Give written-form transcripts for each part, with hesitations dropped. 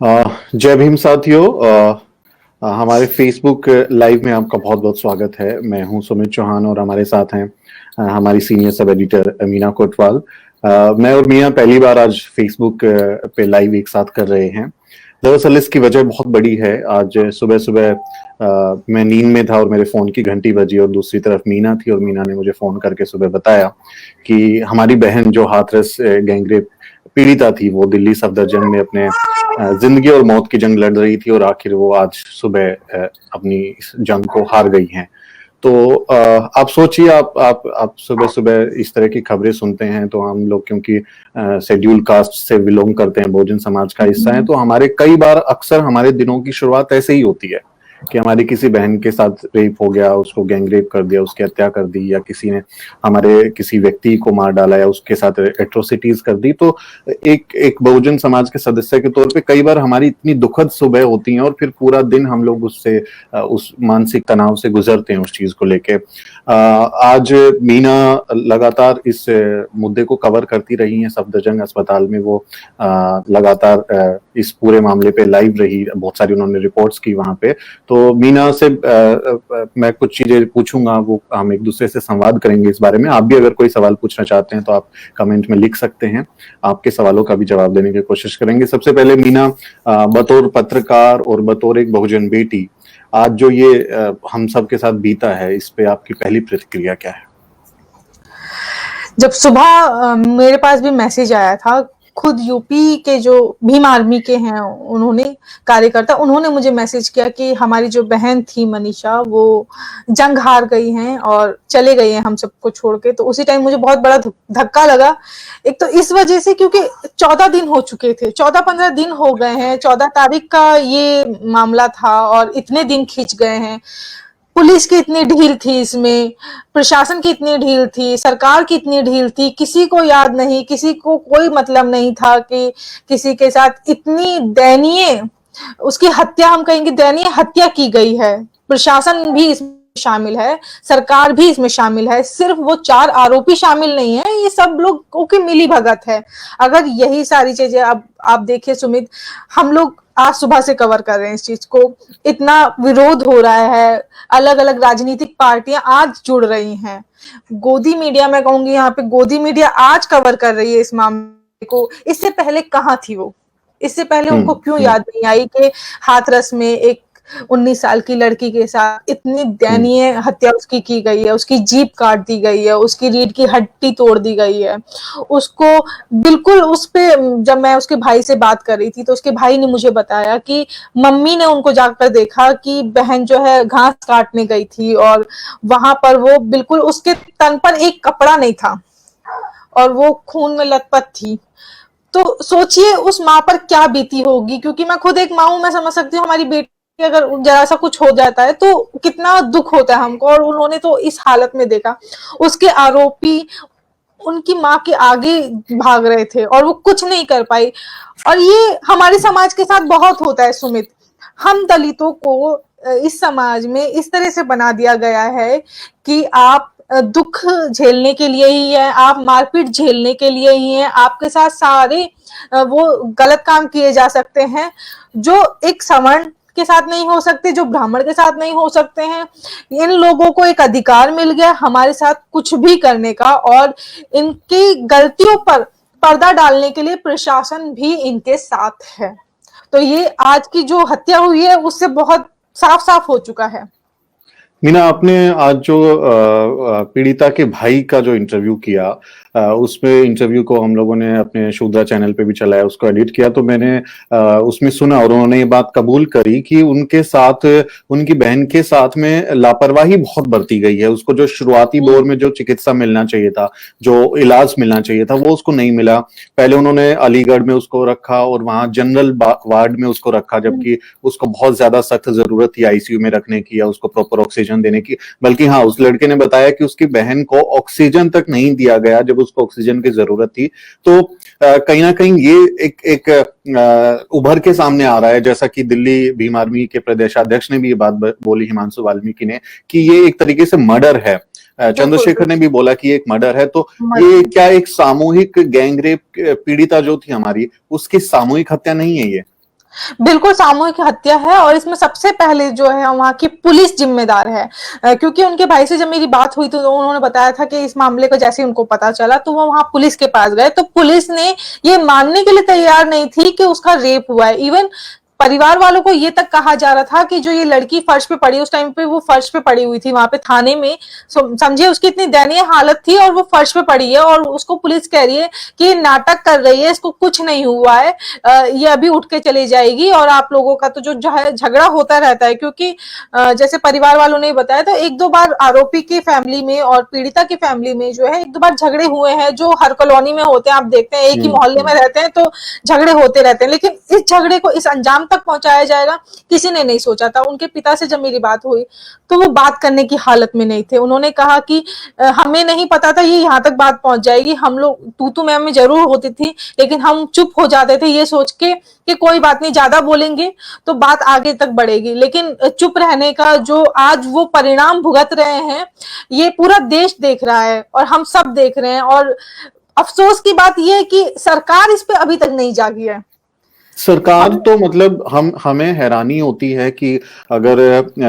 जय भीम साथियों। हमारे फेसबुक लाइव में आपका बहुत बहुत स्वागत है। मैं हूं सुमित चौहान और हमारे साथ हैं हमारी senior sub editor Meena Kotwal. मैं और मीना पहली बार आज फेसबुक पे लाइव एक साथ कर रहे हैं। दरअसल इसकी वजह बहुत बड़ी है। आज सुबह सुबह मैं नींद में था और मेरे फोन की घंटी बजी और दूसरी तरफ मीना थी और मीना ने मुझे फोन करके सुबह बताया कि हमारी बहन जो हाथरस गैंगरेप पीड़िता थी वो दिल्ली सफदरजंग में अपने जिंदगी और मौत की जंग लड़ रही थी और आखिर वो आज सुबह अपनी इस जंग को हार गई हैं। तो आप सोचिए, आप सुबह सुबह इस तरह की खबरें सुनते हैं तो हम लोग क्योंकि शेड्यूल कास्ट से बिलोंग करते हैं, बहुजन समाज का हिस्सा है, तो हमारे कई बार अक्सर हमारे दिनों की शुरुआत ऐसे ही होती है कि हमारी किसी बहन के साथ रेप हो गया, उसको गैंग रेप कर दिया, उसकी हत्या कर दी, या किसी ने हमारे किसी व्यक्ति को मार डाला या उसके साथ एट्रोसिटीज कर दी। तो एक एक बहुजन समाज के सदस्य के तौर पे कई बार हमारी इतनी दुखद सुबह होती है और फिर पूरा दिन हम लोग उससे उस मानसिक तनाव से गुजरते हैं उस चीज को लेके। आज मीना लगातार इस मुद्दे को कवर करती रही हैं। सफदरजंग अस्पताल में वो लगातार इस पूरे मामले पे लाइव रही, बहुत सारी उन्होंने रिपोर्ट्स की वहां पे। तो मीना से मैं कुछ चीजें पूछूंगा, वो हम एक दूसरे से संवाद करेंगे इस बारे में। आप भी अगर कोई सवाल पूछना चाहते हैं तो आप कमेंट में लिख सकते हैं, आपके सवालों का भी जवाब देने की कोशिश करेंगे। सबसे पहले मीना, बतौर पत्रकार और बतौर एक बहुजन बेटी, आज जो ये हम सब के साथ बीता है, इस पे आपकी पहली प्रतिक्रिया क्या है? जब सुबह मेरे पास भी मैसेज आया था, खुद यूपी के जो भीम आर्मी के हैं उन्होंने कार्यकर्ता उन्होंने मुझे मैसेज किया कि हमारी जो बहन थी मनीषा वो जंग हार गई हैं और चले गई हैं हम सबको छोड़ के। तो उसी टाइम मुझे बहुत बड़ा धक्का लगा। एक तो इस वजह से क्योंकि 14 दिन हो चुके थे, 14-15 दिन हो गए हैं, 14 तारीख का ये मामला था और इतने दिन खींच गए हैं। पुलिस की इतनी ढील थी इसमें, प्रशासन की इतनी ढील थी, सरकार की इतनी ढील थी, किसी को याद नहीं, किसी को कोई मतलब नहीं था कि किसी के साथ इतनी दयनीय, उसकी हत्या, हम कहेंगे दयनीय हत्या की गई है। प्रशासन भी इसमें शामिल है, सरकार भी इसमें शामिल है, सिर्फ वो 4 आरोपी शामिल नहीं है, ये सब लोगों की मिली भगत है। अगर यही सारी चीजें अब आप देखिए सुमित, हम लोग आज सुबह से कवर कर रहे हैं इस चीज को, इतना विरोध हो रहा है, अलग अलग राजनीतिक पार्टियां आज जुड़ रही हैं, गोदी मीडिया, मैं कहूंगी यहाँ पे गोदी मीडिया आज कवर कर रही है इस मामले को। इससे पहले कहाँ थी वो? इससे पहले उनको क्यों याद नहीं आई कि हाथरस में एक 19 साल की लड़की के साथ इतनी दयनीय हत्या उसकी की गई है, उसकी जीभ काट दी गई है, उसकी रीढ़ की हड्डी तोड़ दी गई है, उसको बिल्कुल उस पे। जब मैं उसके भाई से बात कर रही थी तो उसके भाई ने मुझे बताया कि मम्मी ने उनको जाकर देखा कि बहन जो है घास काटने गई थी और वहां पर वो बिल्कुल उसके तन पर एक कपड़ा नहीं था और वो खून में लथपथ थी। तो सोचिए उस माँ पर क्या बीती होगी, क्योंकि मैं खुद एक माँ हूं, मैं समझ सकती हूँ हमारी बेटी अगर जरा सा कुछ हो जाता है तो कितना दुख होता है हमको। और उन्होंने तो इस हालत में देखा, उसके आरोपी उनकी माँ के आगे भाग रहे थे और वो कुछ नहीं कर पाई। और ये हमारे समाज के साथ बहुत होता है सुमित। हम दलितों को इस समाज में इस तरह से बना दिया गया है कि आप दुख झेलने के लिए ही है, आप मारपीट झेलने के लिए ही है, आपके साथ सारे वो गलत काम किए जा सकते हैं जो एक सवर्ण के साथ नहीं हो सकते, जो ब्राह्मण के साथ नहीं हो सकते हैं। इन लोगों को एक अधिकार मिल गया हमारे साथ कुछ भी करने का, और इनकी गलतियों पर पर्दा डालने के लिए प्रशासन भी इनके साथ है। तो ये आज की जो हत्या हुई है उससे बहुत साफ साफ हो चुका है। मीना, आपने आज जो पीड़िता के भाई का जो इंटरव्यू किया, उसमें इंटरव्यू को हम लोगों ने अपने शूद्रा चैनल पे भी चलाया, उसको एडिट किया, तो मैंने उसमें सुना और उन्होंने ये बात कबूल करी कि उनके साथ, उनकी बहन के साथ में लापरवाही बहुत बरती गई है। उसको जो शुरुआती दौर में जो चिकित्सा मिलना चाहिए था, जो इलाज मिलना चाहिए था, वो उसको नहीं मिला। पहले उन्होंने अलीगढ़ में उसको रखा और वहां जनरल वार्ड में उसको रखा, जबकि उसको बहुत ज्यादा सख्त जरूरत थी आईसीयू में रखने की या उसको प्रॉपर ऑक्सीजन देने की। बल्कि हाँ, उस लड़के ने बताया कि उसकी बहन को ऑक्सीजन तक नहीं दिया गया जब उसको ऑक्सीजन की जरूरत थी। तो कहीं ना कहीं ये एक उभर के सामने आ रहा है, जैसा कि दिल्ली भीम आर्मी के प्रदेशाध्यक्ष ने भी ये बात बोली, हिमांशु वाल्मीकि ने, कि ये एक तरीके से मर्डर है। चंद्रशेखर ने भी बोला कि एक मर्डर है। तो ये क्या एक सामूहिक गैंगरेप पीड़िता जो थी हमारी, उसकी सामूहिक हत्या नहीं है ये? बिल्कुल सामूहिक हत्या है और इसमें सबसे पहले जो है वहाँ की पुलिस जिम्मेदार है। क्योंकि उनके भाई से जब मेरी बात हुई तो उन्होंने बताया था कि इस मामले को जैसे ही उनको पता चला तो वो वहाँ पुलिस के पास गए, तो पुलिस ने ये मानने के लिए तैयार नहीं थी कि उसका रेप हुआ है। इवन परिवार वालों को ये तक कहा जा रहा था कि जो ये लड़की फर्श पे पड़ी, उस टाइम पे वो फर्श पे पड़ी हुई थी वहां पे थाने में, समझिए उसकी इतनी दयनीय हालत थी और वो फर्श पे पड़ी है और उसको पुलिस कह रही है कि ये नाटक कर रही है, इसको कुछ नहीं हुआ है, ये अभी उठ के चली जाएगी। और आप लोगों का तो जो झगड़ा होता रहता है, क्योंकि जैसे परिवार वालों ने बताया तो एक दो बार आरोपी की फैमिली में और पीड़िता की फैमिली में जो है एक दो बार झगड़े हुए हैं, जो हर कॉलोनी में होते हैं। आप देखते हैं एक ही मोहल्ले में रहते हैं तो झगड़े होते रहते हैं, लेकिन इस झगड़े को इस अंजाम तक पहुंचाया जाएगा किसी ने नहीं सोचा था। उनके पिता से जब मेरी बात हुई तो वो बात करने की हालत में नहीं थे। उन्होंने कहा कि हमें नहीं पता था ये यहाँ तक बात पहुंच जाएगी, हम लोग तू मैं में जरूर होती थी, लेकिन हम चुप हो जाते थे ये सोच के कि कोई बात नहीं, ज्यादा बोलेंगे तो बात आगे तक बढ़ेगी। लेकिन चुप रहने का जो आज वो परिणाम भुगत रहे हैं, ये पूरा देश देख रहा है और हम सब देख रहे हैं। और अफसोस की बात यह है कि सरकार इस पे अभी तक नहीं जागी है। सरकार तो मतलब हमें हैरानी होती है कि अगर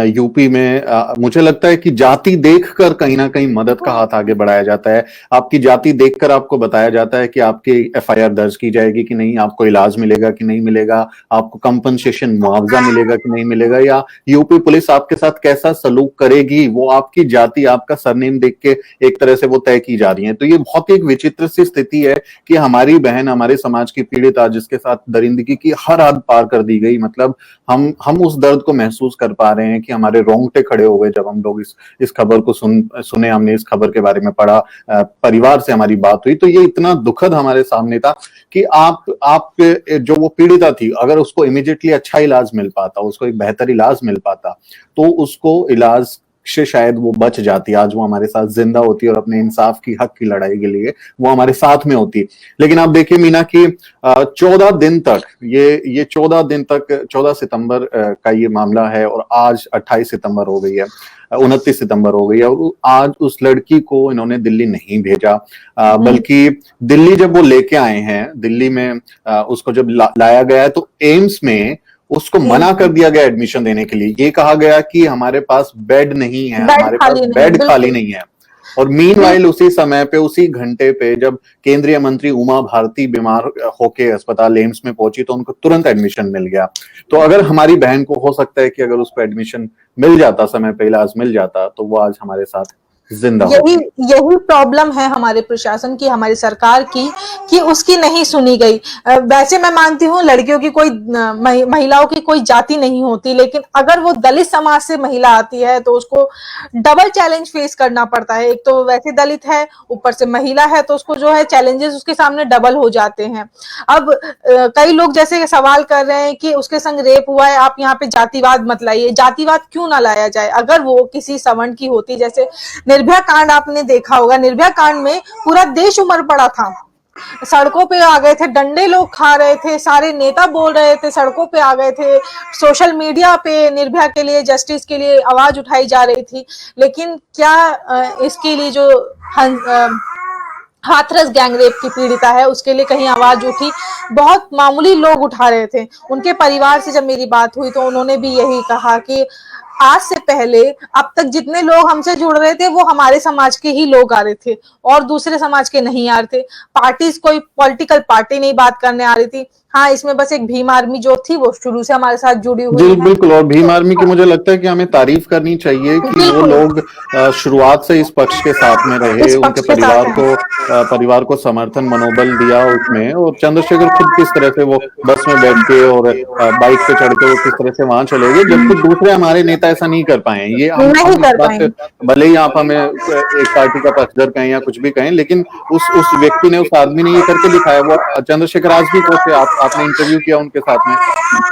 यूपी में मुझे लगता है कि जाति देखकर कहीं ना कहीं मदद का हाथ आगे बढ़ाया जाता है। आपकी जाति देखकर आपको बताया जाता है कि आपकी एफआईआर दर्ज की जाएगी कि नहीं, आपको इलाज मिलेगा कि नहीं मिलेगा, आपको कंपनसेशन मुआवजा मिलेगा कि नहीं मिलेगा, या यूपी पुलिस आपके साथ कैसा सलूक करेगी वो आपकी जाति, आपका सरनेम देख के एक तरह से वो तय की जा रही है। तो ये बहुत एक विचित्र सी स्थिति है कि हमारी बहन, हमारे समाज की पीड़िता जिसके साथ दरिंदगी की हर हद पार कर दी गई, मतलब हम उस दर्द को महसूस कर पा रहे हैं कि हमारे रोंगटे खड़े हो गए जब हम लोग इस खबर को सुने, हमने इस खबर के बारे में पढ़ा, परिवार से हमारी बात हुई तो ये इतना दुखद हमारे सामने था कि आप जो वो पीड़िता थी, अगर उसको इमीडिएटली अच्छा इलाज मिल पाता, उसको एक बेहतर इलाज मिल पाता तो उसको इलाज से शायद वो बच जाती, आज वो हमारे साथ जिंदा होती और अपने इंसाफ की हक की लड़ाई के लिए वो हमारे साथ में होती। लेकिन आप देखिए मीना की 14 दिन तक ये 14 दिन तक, 14 सितंबर का ये मामला है और आज 28 सितंबर हो गई है, 29 सितंबर हो गई है और आज उस लड़की को इन्होंने दिल्ली नहीं भेजा, बल्कि दिल्ली जब वो लेके आए हैं, दिल्ली में उसको जब लाया गया है तो एम्स में उसको मना कर दिया गया एडमिशन देने के लिए। ये कहा गया कि हमारे पास बेड नहीं है, हमारे पास बेड खाली नहीं है। और मीनवाइल उसी समय पे, उसी घंटे पे जब केंद्रीय मंत्री उमा भारती बीमार होके अस्पताल एम्स में पहुंची तो उनको तुरंत एडमिशन मिल गया। तो अगर हमारी बहन को हो सकता है कि अगर उसको एडमिशन मिल जाता, समय पे इलाज मिल जाता, तो वो आज हमारे साथ जिंदा यही प्रॉब्लम है हमारे प्रशासन की, हमारी सरकार की, कि उसकी नहीं सुनी गई। वैसे मैं मानती हूँ लड़कियों की कोई महिलाओं की कोई जाति नहीं होती, लेकिन अगर वो दलित समाज से महिला आती है तो उसको डबल चैलेंज फेस करना पड़ता है। एक तो वैसे दलित है, ऊपर से महिला है, तो उसको जो है चैलेंजेस उसके सामने डबल हो जाते हैं। अब कई लोग जैसे सवाल कर रहे हैं कि उसके संग रेप हुआ है, आप यहाँ पे जातिवाद मत लाइए। जातिवाद क्यों ना लाया जाए? अगर वो किसी सवर्ण की होती, जैसे निर्भया कांड आपने देखा होगा, निर्भया कांड में पूरा देश उमड़ पड़ा था, सड़कों पे आ गए थे, डंडे लोग खा रहे थे, सारे नेता बोल रहे थे, सड़कों पे आ गए थे, सोशल मीडिया पे निर्भया के लिए, जस्टिस के लिए आवाज उठाई जा रही थी। लेकिन क्या इसके लिए जो हाथरस गैंगरेप की पीड़िता है उसके लिए कहीं आवाज उठी? बहुत मामूली लोग उठा रहे थे। उनके परिवार से जब मेरी बात हुई तो उन्होंने भी यही कहा कि आज से पहले अब तक जितने लोग हमसे जुड़ रहे थे वो हमारे समाज के ही लोग आ रहे थे और दूसरे समाज के नहीं आ रहे थे। पार्टीज, कोई पॉलिटिकल पार्टी नहीं बात करने आ रही थी। हाँ, इसमें बस एक भीम आर्मी जो थी वो शुरू से हमारे साथ जुड़ी हुई है। बिल्कुल, और भीम आर्मी की मुझे लगता है कि हमें तारीफ करनी चाहिए कि वो लोग शुरुआत से इस पक्ष के साथ में रहे, उनके परिवार को समर्थन मनोबल दिया उसमें। और चंद्रशेखर खुद किस तरह से वो बस में बैठ के और बाइक पे चढ़ के वो किस तरह से वहां चले गए, जबकि दूसरे हमारे नेता ऐसा नहीं कर पाए। ये भले ही आप हमें एक पार्टी का पक्षधर कहें या कुछ भी कहें, लेकिन उस व्यक्ति ने, उस आदमी ने ये करके दिखाया। वो चंद्रशेखर आज भी पहुंचे, आपने इंटरव्यू किया उनके साथ में,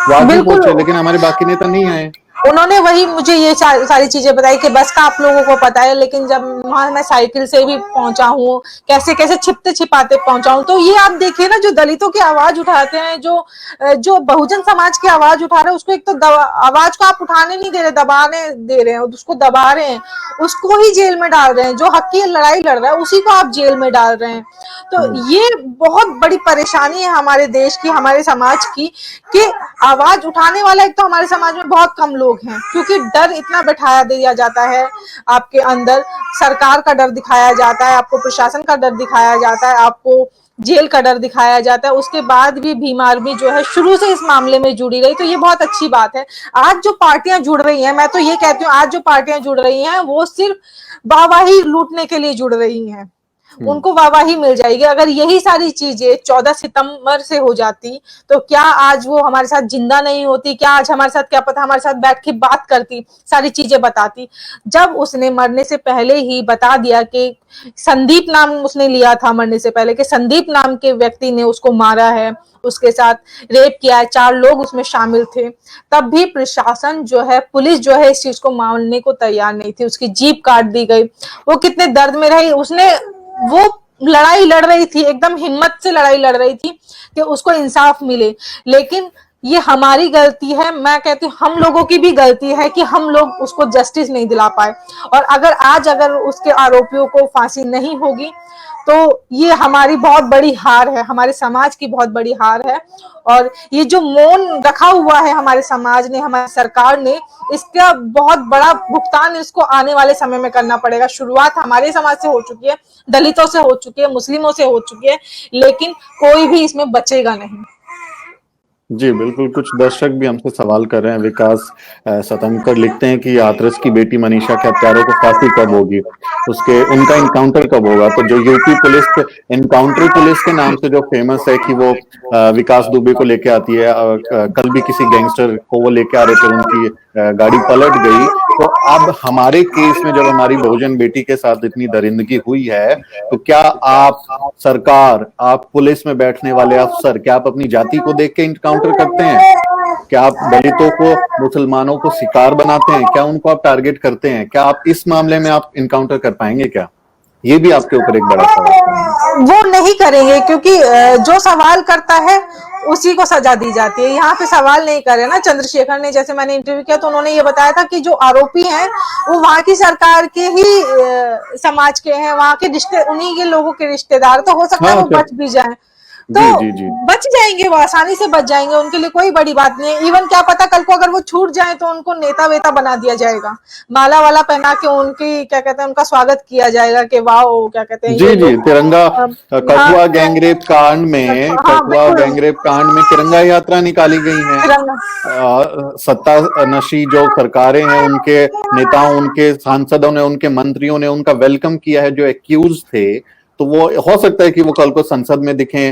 वो आज भी पहुंचे, लेकिन हमारे बाकी नेता नहीं आए। उन्होंने वही मुझे ये सारी चीजें बताई कि बस का आप लोगों को पता है, लेकिन जब वहां मैं साइकिल से भी पहुंचा हूँ, कैसे कैसे छिपते छिपाते पहुंचा हूँ। तो ये आप देखिए ना, जो दलितों की आवाज उठाते हैं, जो बहुजन समाज की आवाज उठा रहे हैं, उसको एक तो आवाज को आप उठाने नहीं दे रहे, दबाने दे रहे हैं, उसको दबा रहे हैं, उसको ही जेल में डाल रहे हैं। जो हक की लड़ाई लड़ रहा है उसी को आप जेल में डाल रहे हैं। तो ये बहुत बड़ी परेशानी है हमारे देश की, हमारे समाज की, कि आवाज उठाने वाला एक तो हमारे समाज में बहुत कम लोग हैं, क्योंकि डर इतना बैठाया दिया जाता है आपके अंदर। सरकार का डर दिखाया जाता है आपको, प्रशासन का डर दिखाया जाता है आपको, जेल का डर दिखाया जाता है। उसके बाद भी भीम आर्मी जो है शुरू से इस मामले में जुड़ी रही, तो ये बहुत अच्छी बात है। आज जो पार्टियां जुड़ रही हैं, मैं तो ये कहती हूँ, आज जो पार्टियां जुड़ रही हैं वो सिर्फ वाहवाही लूटने के लिए जुड़ रही हैं। उनको वाहवाही मिल जाएगी। अगर यही सारी चीजें 14 सितंबर से हो जाती, तो क्या आज वो हमारे साथ जिंदा नहीं होती? क्या आज हमारे साथ, क्या पता, हमारे साथ बैठ के बात करती, सारी चीजें बताती। जब उसने मरने से पहले ही बता दिया कि संदीप नाम उसने लिया था मरने से पहले, कि संदीप नाम के व्यक्ति ने उसको मारा है, उसके साथ रेप किया है, 4 लोग उसमें शामिल थे, तब भी प्रशासन जो है, पुलिस जो है, इस चीज को मानने को तैयार नहीं थी। उसकी जीप काट दी गई। वो कितने दर्द में रही, उसने वो लड़ाई लड़ रही थी, एकदम हिम्मत से लड़ाई लड़ रही थी कि उसको इंसाफ मिले। लेकिन ये हमारी गलती है, मैं कहती हूँ हम लोगों की भी गलती है कि हम लोग उसको जस्टिस नहीं दिला पाए। और अगर उसके आरोपियों को फांसी नहीं होगी, तो ये हमारी बहुत बड़ी हार है, हमारे समाज की बहुत बड़ी हार है। और ये जो मौन रखा हुआ है हमारे समाज ने, हमारी सरकार ने, इसका बहुत बड़ा भुगतान इसको आने वाले समय में करना पड़ेगा। शुरुआत हमारे समाज से हो चुकी है, दलितों से हो चुकी है, मुस्लिमों से हो चुकी है, लेकिन कोई भी इसमें बचेगा नहीं। जी बिल्कुल। कुछ दर्शक भी हमसे सवाल कर रहे हैं। विकास सतंकर लिखते हैं कि हाथरस की बेटी मनीषा के हत्यारों को फांसी कब होगी, उनका इनकाउंटर कब होगा। तो जो यूपी पुलिस इनकाउंटर पुलिस के नाम से जो फेमस है कि वो विकास दुबे को लेके आती है, कल भी किसी गैंगस्टर को वो लेके आ रहे थे, उनकी गाड़ी पलट गई। तो अब हमारे केस में जब हमारी बहुजन बेटी के साथ इतनी दरिंदगी हुई है, तो क्या आप सरकार, आप पुलिस में बैठने वाले अफसर, क्या आप अपनी जाति को देख के इनकाउंटर करते हैं? क्या आप दलितों को, मुसलमानों को शिकार बनाते हैं? क्या उनको आप टारगेट करते हैं? क्या आप इस मामले में आप इनकाउंटर कर पाएंगे क्या? ये भी आपके ऊपर एक बड़ा सवाल है। वो नहीं करेंगे, क्योंकि जो सवाल करता है उसी को सजा दी जाती है। यहाँ पे सवाल नहीं करे ना चंद्रशेखर ने, जैसे मैंने इंटरव्यू किया तो उन्होंने ये बताया था कि जो आरोपी हैं वो वहां की सरकार के ही समाज के हैं, वहां के रिश्ते, उन्हीं के लोगों के रिश्तेदार। तो हो सकता है हाँ वो बच भी जाए, तो जी जी जी। बच जाएंगे, वो आसानी से बच जाएंगे, उनके लिए कोई बड़ी बात नहीं है। इवन क्या पता कल को अगर वो छूट जाए तो उनको नेता वेता बना दिया जाएगा, माला वाला पहना के उनकी, क्या कहते हैं, उनका स्वागत किया जाएगा कि वाह, क्या कहते हैं जी ये जी। लोग। तिरंगा हाँ कठुआ गैंगरेप कांड में, हाँ बिल्कुल, तिरंगा यात्रा निकाली गई है। तिरंगा। सत्ता नशी जो सरकारें हैं, उनके नेताओं, उनके सांसदों ने, उनके मंत्रियों ने उनका वेलकम किया है जो एक्यूज थे। तो वो हो सकता है कि वो कल को संसद में दिखें।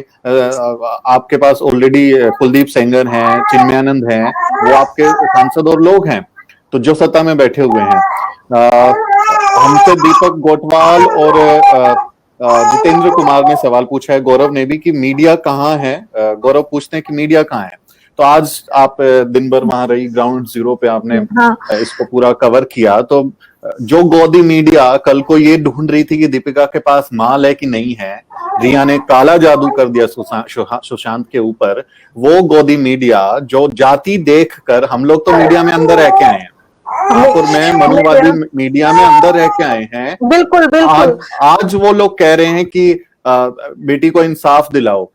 आपके पास ऑलरेडी कुलदीप सेंगर हैं, चिन्मयानंद हैं, वो आपके सांसद और लोग हैं तो जो सत्ता में बैठे हुए हैं। हमसे दीपक गोटवाल और जितेंद्र कुमार ने सवाल पूछा है, गौरव ने भी, कि मीडिया कहाँ है। गौरव पूछते हैं कि मीडिया कहाँ है। तो आज आप दिन भर वहां रही, ग्राउंड जीरो पे आपने इसको पूरा कवर किया। तो जो गोदी मीडिया कल को ये ढूंढ रही थी कि दीपिका के पास माल है कि नहीं है, रिया ने काला जादू कर दिया सुशांत के ऊपर, वो गोदी मीडिया जो जाति देखकर, हम लोग तो मीडिया में अंदर रह के आए हैं, आप और मैं मनुवादी मीडिया में अंदर रह के आए हैं। बिल्कुल बिल्कुल। आज वो लोग कह रहे हैं कि बेटी को इंसाफ दिलाओ।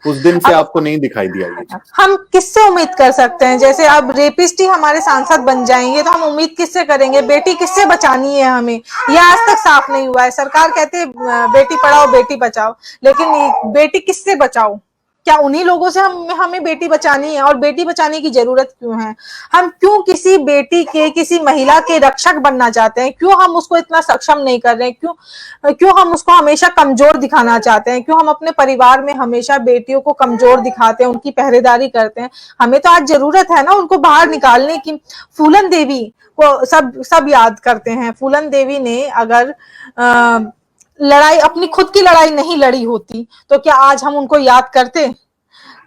उस दिन से आपको नहीं दिखाई दिया ये चीज। हम किससे उम्मीद कर सकते हैं? जैसे अब रेपिस्ट ही हमारे सांसद बन जाएंगे तो हम उम्मीद किससे करेंगे? बेटी किससे बचानी है हमें, ये आज तक साफ नहीं हुआ है। सरकार कहते है बेटी पढ़ाओ बेटी बचाओ, लेकिन बेटी किससे बचाओ? क्या उन्हीं लोगों से हमें बेटी बचानी है? और बेटी बचाने की जरूरत क्यों है? हम क्यों किसी बेटी के, किसी महिला के रक्षक बनना चाहते हैं? क्यों हम उसको इतना सक्षम नहीं कर रहे हैं? क्यों हम उसको हमेशा कमजोर दिखाना चाहते हैं? क्यों हम अपने परिवार में हमेशा बेटियों को कमजोर दिखाते हैं, उनकी पहरेदारी करते हैं? हमें तो आज जरूरत है ना उनको बाहर निकालने की। फूलन देवी को सब याद करते हैं। फूलन देवी ने अगर लड़ाई, अपनी खुद की लड़ाई नहीं लड़ी होती तो क्या आज हम उनको याद करते?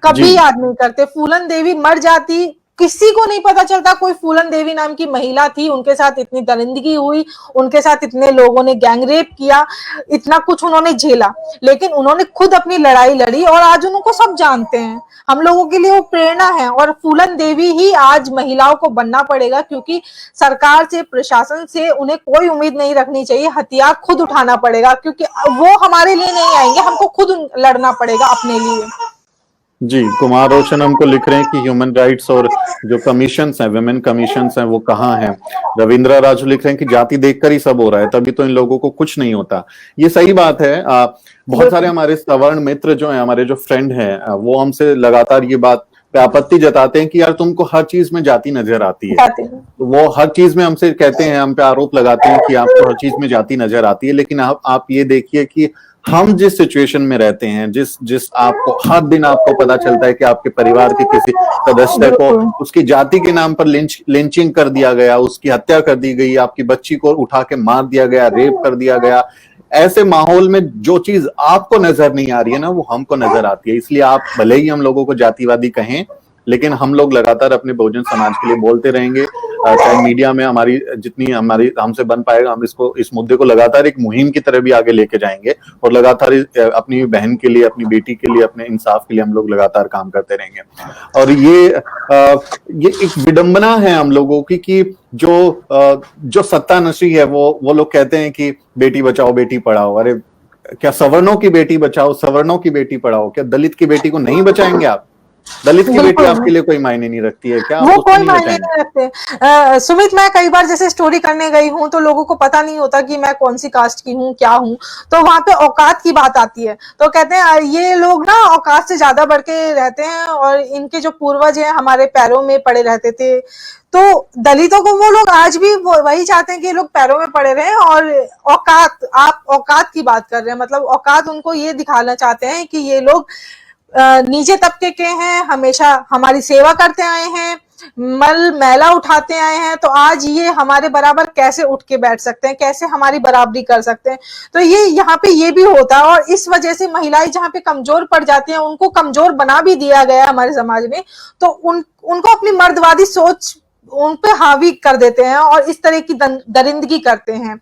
कभी याद नहीं करते। फूलन देवी मर जाती किसी को नहीं पता चलता। कोई फूलन देवी नाम की महिला थी, उनके साथ इतनी दरिंदगी हुई, उनके साथ इतने लोगों ने गैंगरेप किया, इतना कुछ उन्होंने झेला, लेकिन उन्होंने खुद अपनी लड़ाई लड़ी और आज उनको सब जानते हैं। हम लोगों के लिए वो प्रेरणा है और फूलन देवी ही आज महिलाओं को बनना पड़ेगा, क्योंकि सरकार से, प्रशासन से उन्हें कोई उम्मीद नहीं रखनी चाहिए। हथियार खुद उठाना पड़ेगा, क्योंकि वो हमारे लिए नहीं आएंगे, हमको खुद लड़ना पड़ेगा अपने लिए। जी, कुमार रोशन हमको लिख रहे हैं कि ह्यूमन राइट्स और जो कमीशंस हैं, विमेन कमीशंस हैं, वो कहाँ हैं। रविंद्र राजू लिख रहे हैं कि जाति देखकर ही सब हो रहा है, तभी तो इन लोगों को कुछ नहीं होता। ये सही बात है। बहुत सारे हमारे सवर्ण मित्र जो हैं, हमारे जो फ्रेंड हैं, वो हमसे लगातार ये बात पे आपत्ति जताते हैं कि यार तुमको हर चीज में जाति नजर आती है। तो वो हर चीज में हमसे कहते हैं, हम पे आरोप लगाते हैं कि आपको हर चीज में जाति नजर आती है। लेकिन आप ये देखिए कि हम जिस सिचुएशन में रहते हैं, जिस आपको हर दिन आपको पता चलता है कि आपके परिवार के किसी सदस्य को उसकी जाति के नाम पर लिंचिंग कर दिया गया, उसकी हत्या कर दी गई, आपकी बच्ची को उठा के मार दिया गया, रेप कर दिया गया। ऐसे माहौल में जो चीज आपको नजर नहीं आ रही है ना, वो हमको नजर आती है। इसलिए आप भले ही हम लोगों को जातिवादी कहें, लेकिन हम लोग लगातार अपने बहुजन समाज के लिए बोलते रहेंगे। चाहे मीडिया में जितनी हमसे बन पाएगा, हम इस मुद्दे को लगातार एक मुहिम की तरह भी आगे लेके जाएंगे और लगातार अपनी बहन के लिए, अपनी बेटी के लिए, अपने इंसाफ के लिए हम लोग लगातार काम करते रहेंगे। और ये एक विडंबना है हम लोगों की कि जो सत्ता नशी है, वो लोग कहते हैं कि बेटी बचाओ बेटी पढ़ाओ। अरे क्या सवर्णों की बेटी बचाओ, सवर्णों की बेटी पढ़ाओ? क्या दलित की बेटी को नहीं बचाएंगे आप? दलित की बेटी आपके लिए कोई मायने नहीं रखती है क्या? वो कोई मायने नहीं रखते। सुमित, मैं कई बार जैसे स्टोरी करने गई हूँ तो लोगों को पता नहीं होता कि मैं कौन सी कास्ट की हूँ, क्या हूँ। तो वहां पे औकात की बात आती है, तो कहते हैं ये लोग ना औकात से ज्यादा बढ़ के रहते हैं और इनके जो पूर्वज हैं हमारे पैरों में पड़े रहते थे। तो दलितों को वो लोग आज भी वही चाहते हैं कि ये लोग पैरों में पड़े रहें। और औकात, आप औकात की बात कर रहे हैं, मतलब औकात उनको ये दिखाना चाहते हैं कि ये लोग नीचे तबके के हैं, हमेशा हमारी सेवा करते आए हैं, मैला उठाते आए हैं, तो आज ये हमारे बराबर कैसे उठ के बैठ सकते हैं, कैसे हमारी बराबरी कर सकते हैं। तो ये यहाँ पे ये भी होता है और इस वजह से महिलाएं जहाँ पे कमजोर पड़ जाती हैं, उनको कमजोर बना भी दिया गया है हमारे समाज में। तो उनको अपनी मर्दवादी सोच उन पे हावी कर देते हैं और इस तरह की दरिंदगी करते हैं।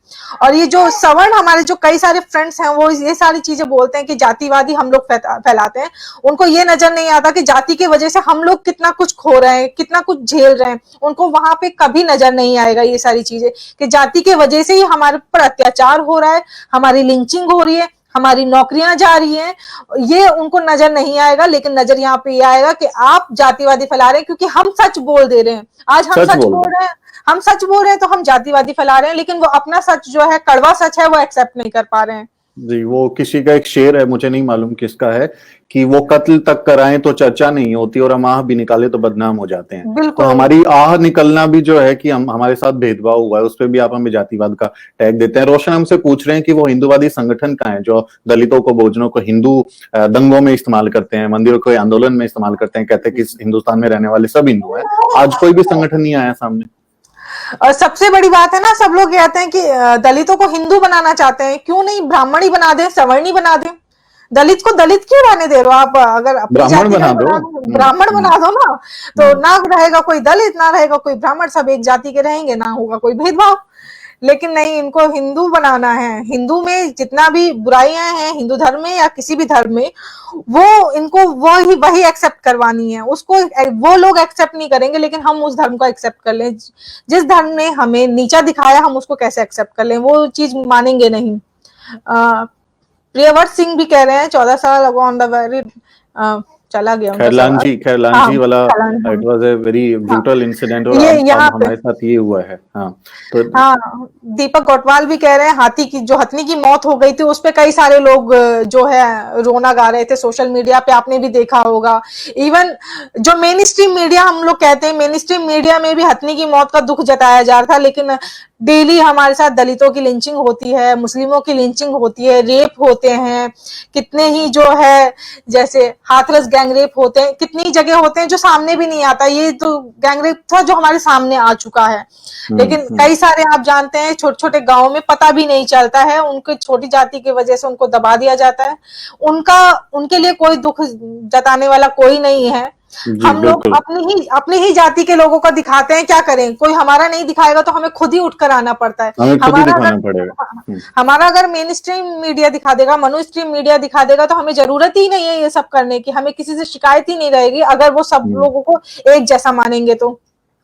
और ये जो सवर्ण, हमारे जो कई सारे फ्रेंड्स हैं, वो ये सारी चीजें बोलते हैं कि जातिवादी हम लोग फैलाते हैं। उनको ये नजर नहीं आता कि जाति की वजह से हम लोग कितना कुछ खो रहे हैं, कितना कुछ झेल रहे हैं। उनको वहां पे कभी नजर नहीं आएगा ये सारी चीजें कि जाति के वजह से ही हमारे पर अत्याचार हो रहा है, हमारी लिंचिंग हो रही है, हमारी नौकरियां जा रही हैं। ये उनको नजर नहीं आएगा, लेकिन नजर यहाँ पे ये आएगा कि आप जातिवादी फैला रहे हैं, क्योंकि हम सच बोल दे रहे हैं। आज हम सच बोल रहे हैं, हम सच बोल रहे हैं तो हम जातिवादी फैला रहे हैं, लेकिन वो अपना सच जो है, कड़वा सच है, वो एक्सेप्ट नहीं कर पा रहे हैं। जी, वो किसी का एक शेर है, मुझे नहीं मालूम किसका है, कि वो कत्ल तक कराएं तो चर्चा नहीं होती और हम आह भी निकाले तो बदनाम हो जाते हैं। तो हमारी आह निकलना भी जो है कि हमारे साथ भेदभाव हुआ है, उस पर भी आप हमें जातिवाद का टैग देते हैं। रोशन हमसे पूछ रहे हैं कि वो हिंदूवादी संगठन कहाँ है जो दलितों को, बहुजनों को हिंदू दंगों में इस्तेमाल करते हैं, मंदिरों के आंदोलन में इस्तेमाल करते हैं, कहते हैं कि हिंदुस्तान में रहने वाले सब हिंदू हैं। आज कोई भी संगठन नहीं आया सामने। और सबसे बड़ी बात है ना, सब लोग कहते हैं कि दलितों को हिंदू बनाना चाहते हैं, क्यों नहीं ब्राह्मण ही बना दें, सवर्णी बना दें। दलित को दलित क्यों रहने दे रहे हो आप? अगर ब्राह्मण बना दो, ब्राह्मण बना दो ना, तो ना रहेगा कोई दलित, ना रहेगा कोई ब्राह्मण, सब एक जाति के रहेंगे, ना होगा कोई भेदभाव। लेकिन नहीं, इनको हिंदू बनाना है। हिंदू में जितना भी बुराइयां हैं, हिंदू धर्म में या किसी भी धर्म में, वो इनको वही एक्सेप्ट करवानी है। उसको वो लोग एक्सेप्ट नहीं करेंगे, लेकिन हम उस धर्म को एक्सेप्ट कर लें। जिस धर्म ने हमें नीचा दिखाया, हम उसको कैसे एक्सेप्ट कर लें, वो चीज मानेंगे नहीं। प्रियव्रत सिंह भी कह रहे हैं 14 साल अगो ऑन द वेरी, चला गया खैरलांजी वाला, it was a very brutal incident और हमारे साथ ये हुआ है। तो दीपक कोटवाल भी कह रहे हैं हथनी की मौत हो गई थी, उस पे कई सारे लोग जो है रोना गा रहे थे सोशल मीडिया पे, आपने भी देखा होगा। इवन जो मेन स्ट्रीम मीडिया हम लोग कहते हैं, मेन स्ट्रीम मीडिया में भी हथनी की मौत का दुख जताया जा रहा था, लेकिन डेली हमारे साथ दलितों की लिंचिंग होती है, मुस्लिमों की लिंचिंग होती है, रेप होते हैं, कितने ही जो है जैसे हाथरस गैंगरेप होते हैं, कितनी जगह होते हैं जो सामने भी नहीं आता। ये तो गैंगरेप था जो हमारे सामने आ चुका है, लेकिन कई सारे आप जानते हैं छोटे छोटे गांवों में पता भी नहीं चलता है, उनके छोटी जाति की वजह से उनको दबा दिया जाता है। उनके लिए कोई दुख जताने वाला कोई नहीं है। जी हम लोग बिल्कुल। अपनी ही जाति के लोगों को दिखाते हैं, क्या करें, कोई हमारा नहीं दिखाएगा तो हमें खुद ही उठकर आना पड़ता है। हमें खुद ही हमारा दिखाना अगर पड़ेगा। हम्म। हमारा अगर मेन स्ट्रीम मीडिया दिखा देगा, मनु स्ट्रीम मीडिया दिखा देगा, तो हमें जरूरत ही नहीं है ये सब करने की, हमें किसी से शिकायत ही नहीं रहेगी अगर वो सब हम्म। लोगों को एक जैसा मानेंगे तो।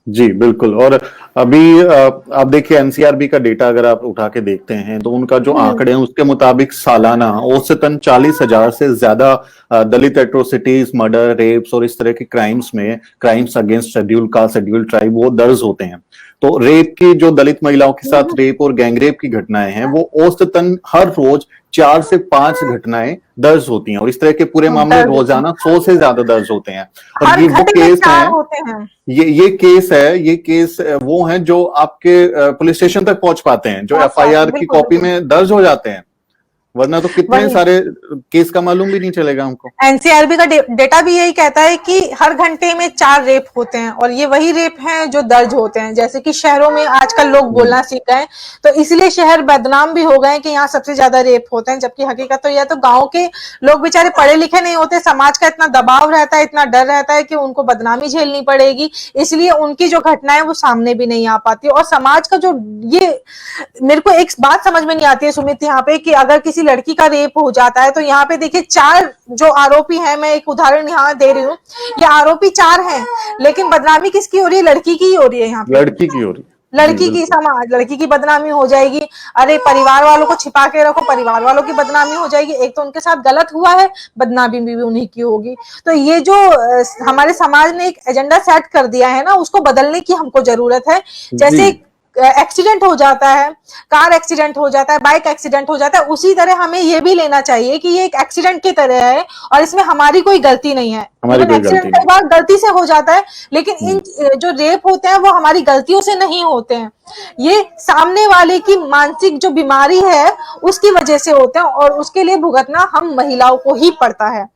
जी बिल्कुल। और अभी आप देखिए एनसीआरबी का डेटा अगर आप उठा के देखते हैं तो उनका जो हम्म। आंकड़े हैं उसके मुताबिक सालाना औसतन 40,000 से ज्यादा दलित एट्रोसिटीज, मर्डर, रेप्स और इस तरह के क्राइम्स में, crimes against schedule caste, schedule tribe, वो दर्ज होते हैं। तो रेप की, जो दलित महिलाओं के साथ रेप और गैंगरेप की घटनाएं हैं, वो औसतन हर रोज 4 से 5 घटनाएं दर्ज होती हैं, और इस तरह के पूरे मामले दर्द होता है। रोजाना 100 से ज्यादा दर्ज होते हैं। और हर ये वो घंटे में केस 4 हैं, होते हैं। ये केस है, ये केस वो हैं जो आपके पुलिस स्टेशन तक पहुंच पाते हैं, जो पहुंच पाते एफआईआर हैं, की बिल्कुल कॉपी बिल्कुल। में दर्ज हो जाते हैं। वरना तो कितने वही सारे केस का मालूम भी नहीं चलेगा हमको। एनसीआरबी का डेटा भी यही कहता है कि हर घंटे में 4 रेप होते हैं, और ये वही रेप हैं जो दर्ज होते हैं। जैसे कि शहरों में आजकल लोग बोलना सीख गए, तो इसलिए शहर बदनाम भी हो गए कि यहाँ सबसे ज्यादा रेप होते हैं, जबकि हकीकत तो यह तो गांव के लोग बेचारे पढ़े लिखे नहीं होते, समाज का इतना दबाव रहता है, इतना डर रहता है कि उनको बदनामी झेलनी पड़ेगी, इसलिए उनकी जो घटनाएं वो सामने भी नहीं आ पाती। और समाज का जो ये, मेरे को एक बात समझ में नहीं आती है सुमित यहाँ पे, कि अगर किसी लड़की का रेप हो जाता है तो यहाँ पे देखिए 4 जो आरोपी हैं, मैं एक उदाहरण यहाँ दे रही हूँ, ये आरोपी 4 हैं, लेकिन बदनामी किसकी हो रही है? लड़की की ही हो रही है यहाँ पे। लड़की की हो रही। जी लड़की की, बिल्कुल। समाज लड़की की बदनामी हो जाएगी। अरे परिवार वालों को छिपा के रखो, परिवार वालों की बदनामी हो जाएगी। एक तो उनके साथ गलत हुआ है, बदनामी भी उन्हीं की होगी। तो ये जो हमारे समाज ने एक एजेंडा सेट कर दिया है ना, उसको बदलने की हमको जरूरत है। जी। जैसे एक्सीडेंट हो जाता है, कार एक्सीडेंट हो जाता है, बाइक एक्सीडेंट हो जाता है, उसी तरह हमें ये भी लेना चाहिए कि ये एक एक्सीडेंट की तरह है और इसमें हमारी कोई गलती नहीं है। हमारी इवन कोई एक्सीडेंट गलती कई नहीं। बार गलती से हो जाता है, लेकिन हम्म। इन जो रेप होते हैं वो हमारी गलतियों से नहीं होते हैं, ये सामने वाले की मानसिक जो बीमारी है उसकी वजह से होते हैं, और उसके लिए भुगतना हम महिलाओं को ही पड़ता है।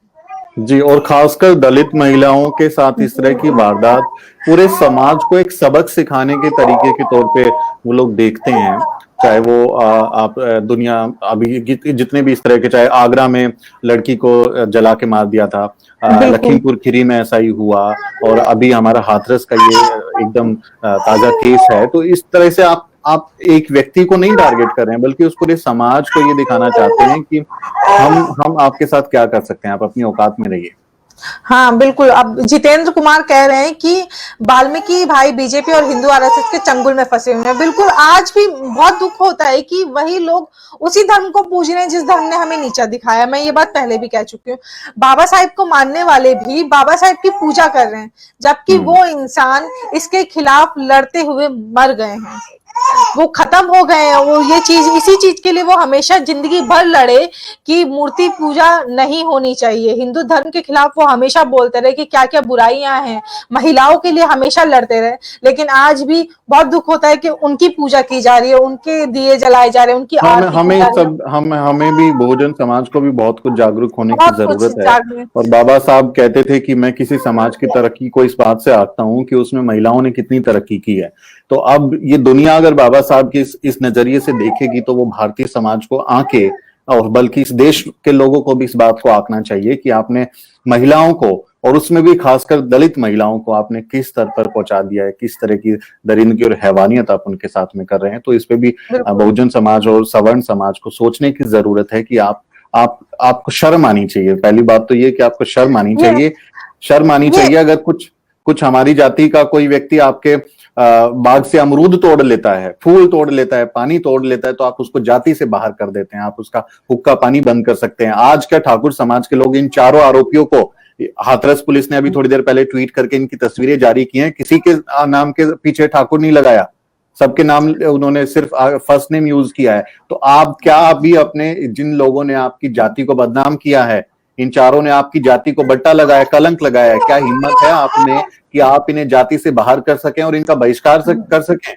जी, और खासकर दलित महिलाओं के साथ इस तरह की वारदात पूरे समाज को एक सबक सिखाने के तरीके के तौर पे वो लोग देखते हैं। चाहे वो आप दुनिया अभी जितने भी इस तरह के, चाहे आगरा में लड़की को जला के मार दिया था, बिल्कुल लखीमपुर खीरी में ऐसा ही हुआ, और अभी हमारा हाथरस का ये एकदम ताजा केस है। तो इस तरह से आप एक व्यक्ति को नहीं टारगेट कर रहे हैं, बल्कि उस पूरे समाज को ये दिखाना चाहते हैं कि हम आपके साथ क्या कर सकते हैं, आप अपनी औकात में रहिए। हाँ बिल्कुल। अब जितेंद्र कुमार कह रहे हैं कि वाल्मीकि भाई बीजेपी और हिंदू आरएसएस के चंगुल में फंसे हुए हैं। बिल्कुल, आज भी बहुत दुख होता है कि वही लोग उसी धर्म को पूज रहे हैं जिस धर्म ने हमें नीचा दिखाया। मैं ये बात पहले भी कह चुकी हूँ। बाबा साहेब को मानने वाले भी बाबा साहेब की पूजा कर रहे हैं, जबकि वो इंसान इसके खिलाफ लड़ते हुए मर गए हैं, वो खत्म हो गए हैं। वो ये चीज, इसी चीज के लिए वो हमेशा जिंदगी भर लड़े कि मूर्ति पूजा नहीं होनी चाहिए। हिंदू धर्म के खिलाफ वो हमेशा बोलते रहे कि क्या क्या बुराइयां हैं, महिलाओं के लिए हमेशा लड़ते रहे। लेकिन आज भी बहुत दुख होता है कि उनकी पूजा की जा रही है, उनके दिए जलाए जा रहे हैं, उनकी हमें आरती की हमें जा रही है। सब हमें भी, बहुजन समाज को भी बहुत कुछ जागरूक होने की बहुत कुछ जरूरत है। जागरूक। और बाबा साहब कहते थे कि मैं किसी समाज की तरक्की को इस बात से आंकता हूं कि उसमें महिलाओं ने कितनी तरक्की की है। तो अब ये दुनिया अगर बाबा साहब की इस नजरिए से देखेगी तो वो भारतीय समाज को आंके, और बल्कि इस देश के लोगों को भी इस बात को आंकना चाहिए कि आपने महिलाओं को, और उसमें भी खासकर दलित महिलाओं को, आपने किस स्तर पर पहुंचा दिया है, किस तरह की दरिंदगी और हैवानियत आप उनके साथ में कर रहे हैं। तो इस पे भी बिल्कुल बहुजन समाज और सवर्ण समाज को सोचने की जरूरत है कि आपको शर्म आनी चाहिए। पहली बात तो ये कि आपको शर्म आनी ये चाहिए। शर्म आनी ये चाहिए अगर कुछ कुछ हमारी जाति का कोई व्यक्ति आपके बाग से अमरूद तोड़ लेता है, फूल तोड़ लेता है, पानी तोड़ लेता है, तो आप उसको जाति से बाहर कर देते हैं, आप उसका हुक्का पानी बंद कर सकते हैं। आज क्या ठाकुर समाज के लोग इन चारों आरोपियों को, हाथरस पुलिस ने अभी थोड़ी देर पहले ट्वीट करके इनकी तस्वीरें जारी की हैं, किसी के नाम के पीछे ठाकुर नहीं लगाया, सबके नाम उन्होंने सिर्फ फर्स्ट नेम यूज किया है। तो आप क्या अभी अपने, जिन लोगों ने आपकी जाति को बदनाम किया है, इन चारों ने आपकी जाति को बट्टा लगाया, कलंक लगाया है, क्या हिम्मत है आप में कि आप इन्हें जाति से बाहर कर सकें और इनका बहिष्कार कर सकें?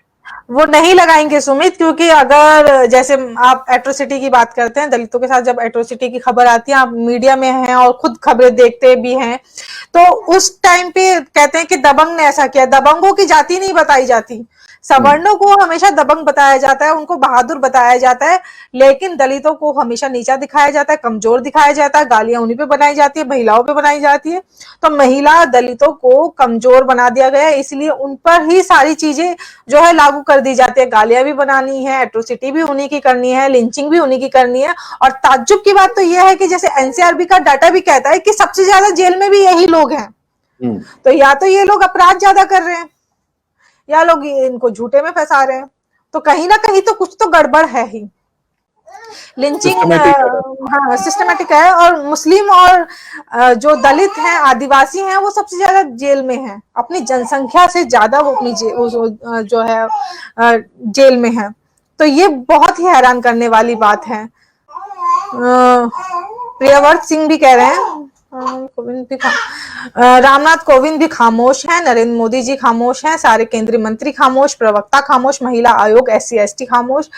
वो नहीं लगाएंगे सुमित, क्योंकि अगर जैसे आप एट्रोसिटी की बात करते हैं, दलितों के साथ जब एट्रोसिटी की खबर आती है, आप मीडिया में हैं और खुद खबरें देखते भी हैं, तो उस टाइम पे कहते हैं कि दबंग ने ऐसा किया। दबंगों की जाति नहीं बताई जाती, सवर्णों को हमेशा दबंग बताया जाता है, उनको बहादुर बताया जाता है, लेकिन दलितों को हमेशा नीचा दिखाया जाता है, कमजोर दिखाया जाता है, गालियां उन्हीं पे बनाई जाती है, महिलाओं पे बनाई जाती है। तो महिला दलितों को कमजोर बना दिया गया है, इसलिए उन पर ही सारी चीजें जो है लागू कर दी जाती है। गालियां भी बनानी है, एट्रोसिटी भी उन्हीं की करनी है, लिंचिंग भी उन्हीं की करनी है। और ताज्जुब की बात तो यह है कि जैसे एनसीआरबी का डाटा भी कहता है कि सबसे ज्यादा जेल में भी यही लोग हैं। तो या तो ये लोग अपराध ज्यादा कर रहे हैं या लोग इनको झूठे में फंसा रहे हैं। तो कहीं ना कहीं तो कुछ तो गड़बड़ है ही। लिंचिंग हाँ सिस्टमेटिक है। और मुस्लिम और जो दलित हैं, आदिवासी हैं, वो सबसे ज्यादा जेल में हैं। अपनी जनसंख्या से ज्यादा वो अपनी जो है जेल में है। तो ये बहुत ही हैरान करने वाली बात है। प्रियव्रत सिंह भी कह रहे हैं रामनाथ कोविंद भी खामोश हैं, नरेंद्र मोदी जी खामोश हैं, सारे केंद्रीय मंत्री खामोश, प्रवक्ता खामोश, महिला आयोग SC/ST खामोश,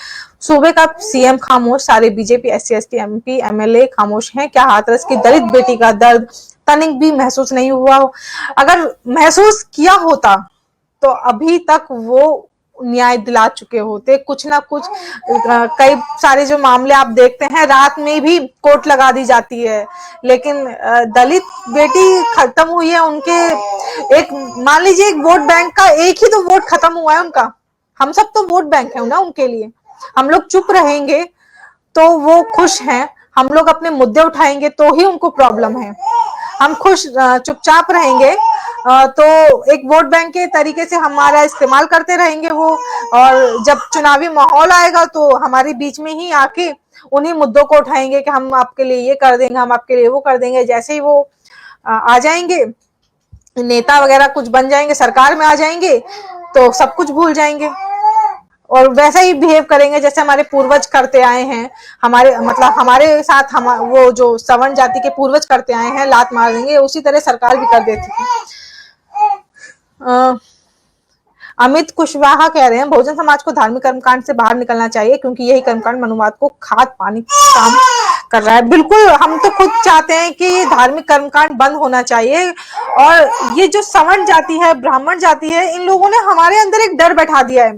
सूबे का सीएम खामोश, सारे बीजेपी SC/ST MP MLA खामोश हैं। क्या हाथरस की दलित बेटी का दर्द तनिक भी महसूस नहीं हुआ? अगर महसूस किया होता तो अभी तक वो न्याय दिला चुके होते। कुछ ना कुछ कई सारे जो मामले आप देखते हैं, रात में भी कोर्ट लगा दी जाती है, लेकिन दलित बेटी खत्म हुई है उनके, एक मान लीजिए एक वोट बैंक का एक ही तो वोट खत्म हुआ है उनका। हम सब तो वोट बैंक है ना उनके लिए। हम लोग चुप रहेंगे तो वो खुश हैं, हम लोग अपने मुद्दे उठाएंगे तो ही उनको प्रॉब्लम है। हम खुश चुपचाप रहेंगे तो एक वोट बैंक के तरीके से हमारा इस्तेमाल करते रहेंगे वो। और जब चुनावी माहौल आएगा तो हमारे बीच में ही आके उन्हीं मुद्दों को उठाएंगे कि हम आपके लिए ये कर देंगे, हम आपके लिए वो कर देंगे। जैसे ही वो आ जाएंगे, नेता वगैरह कुछ बन जाएंगे, सरकार में आ जाएंगे, तो सब कुछ भूल जाएंगे और वैसा ही बिहेव करेंगे जैसे हमारे पूर्वज करते आए हैं। हमारे मतलब हमारे साथ वो जो सवर्ण जाति के पूर्वज करते आए हैं, लात मार देंगे, उसी तरह सरकार भी कर देती थी। अमित कुशवाहा कह रहे हैं बहुजन समाज को धार्मिक कर्मकांड से बाहर निकलना चाहिए, क्योंकि यही कर्मकांड मनुवाद को खाद पानी काम कर रहा है। बिल्कुल, हम तो खुद चाहते हैं कि ये धार्मिक कर्मकांड बंद होना चाहिए। और ये जो सवर्ण जाति है, ब्राह्मण जाति है, इन लोगों ने हमारे अंदर एक डर बैठा दिया है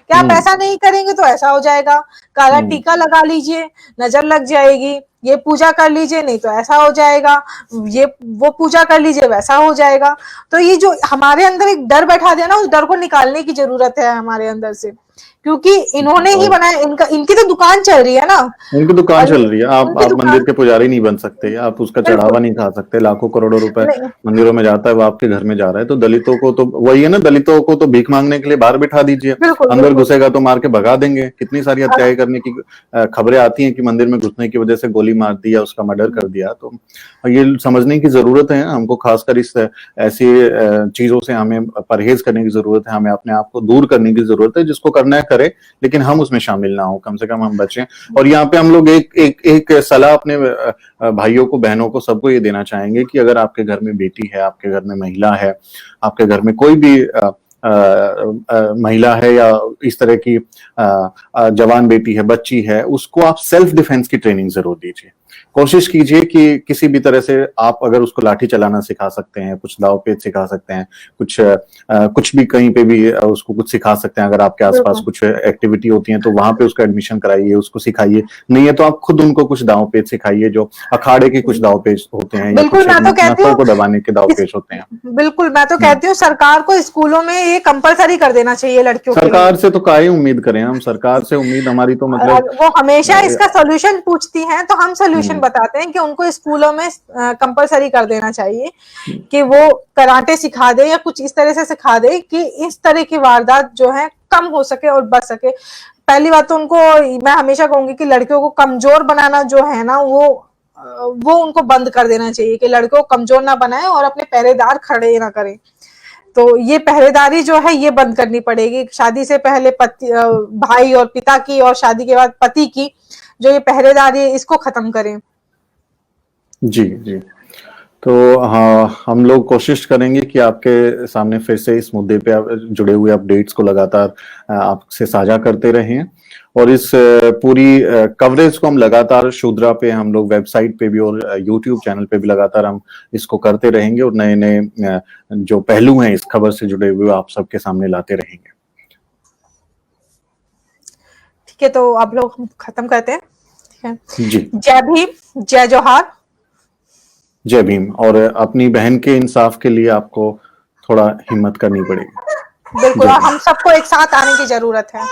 कि आप ऐसा नहीं करेंगे तो ऐसा हो जाएगा, काला टीका लगा लीजिए नजर लग जाएगी, ये पूजा कर लीजिए नहीं तो ऐसा हो जाएगा, ये वो पूजा कर लीजिए वैसा हो जाएगा। तो ये जो हमारे अंदर एक डर बैठा दिया ना, उस डर को निकालने की जरूरत है हमारे अंदर से, क्योंकि इन्होंने ही बनाया। इनकी तो दुकान चल रही है ना, उनकी दुकान चल रही है। आप मंदिर के पुजारी नहीं बन सकते, आप उसका चढ़ावा नहीं खा सकते। लाखों करोड़ों रुपए मंदिरों में जाता है, वो आपके घर में जा रहा है। तो दलितों को तो वही है ना, दलितों को तो भीख मांगने के लिए बाहर बिठा दीजिए, अंदर घुसेगा तो मार के भगा देंगे। कितनी सारी हत्याएं करने की खबरें आती हैं कि मंदिर में घुसने की वजह से गोली मार दी या उसका मर्डर कर दिया। तो ये समझने की जरूरत है हमको, खासकर इस ऐसी चीजों से हमें परहेज करने की जरूरत है, हमें अपने आप को दूर करने की जरूरत है। जिसको करना है करे, लेकिन हम उसमें शामिल ना हो, कम से कम हम बचें। और यहाँ पे हम लोग एक सलाह अपने भाइयों को, बहनों को, सबको ये देना चाहेंगे कि अगर आपके घर में बेटी है, आपके घर में महिला है, आपके घर में कोई भी महिला है या इस तरह की जवान बेटी है, बच्ची है, उसको आप सेल्फ डिफेंस की ट्रेनिंग जरूर दीजिए। कोशिश कीजिए कि किसी भी तरह से आप अगर उसको लाठी चलाना सिखा सकते हैं, कुछ दाव पेच सिखा सकते हैं, कुछ भी कहीं पे भी उसको कुछ सिखा सकते हैं। अगर आपके आसपास कुछ एक्टिविटी होती है तो वहां पे उसका एडमिशन कराइए, उसको सिखाइए। नहीं है तो आप खुद उनको कुछ दाव पेच सिखाइए, जो अखाड़े के कुछ दाव पेच होते हैं, बिल्कुल, मैं तो कहती हूँ को दबाने के दाव पेच होते हैं। बिल्कुल, मैं तो कहती हूँ सरकार को स्कूलों में ये कंपलसरी कर देना चाहिए लड़कियों के लिए। सरकार से तो काहे उम्मीद करें हम, सरकार से उम्मीद हमारी तो मतलब वो हमेशा इसका सोल्यूशन पूछती हैं, तो हम सोल्यूशन बताते हैं कि उनको स्कूलों में कंपलसरी कर देना चाहिए कि वो कराटे सिखा दे या कुछ इस तरह से सिखा दे कि इस तरह की वारदात जो है कम हो सके और बच सके। पहली बात तो उनको मैं हमेशा कहूंगी कि लड़कियों को कमजोर बनाना जो है ना, वो उनको बंद कर देना चाहिए कि लड़कों को कमजोर ना बनाए और अपने पहरेदार खड़े ना करें। तो ये पहरेदारी जो है ये बंद करनी पड़ेगी। शादी से पहले भाई और पिता की, और शादी के बाद पति की जो ये पहरेदारी है, इसको खत्म करें। जी जी। तो हाँ, हम लोग कोशिश करेंगे कि आपके सामने फिर से इस मुद्दे पे जुड़े हुए अपडेट्स को लगातार आपसे साझा करते रहें। और इस पूरी कवरेज को हम लगातार शूद्रा पे, हम लोग वेबसाइट पे भी और यूट्यूब चैनल पे भी लगातार हम इसको करते रहेंगे और नए नए जो पहलू हैं इस खबर से जुड़े हुए आप सबके सामने लाते रहेंगे। के तो अब लोग हम खत्म करते हैं, ठीक है। जी, जय भीम, जय जोहार। जय भीम। और अपनी बहन के इंसाफ के लिए आपको थोड़ा हिम्मत करनी पड़ेगी। बिल्कुल, जय और भीम। हम सबको एक साथ आने की जरूरत है।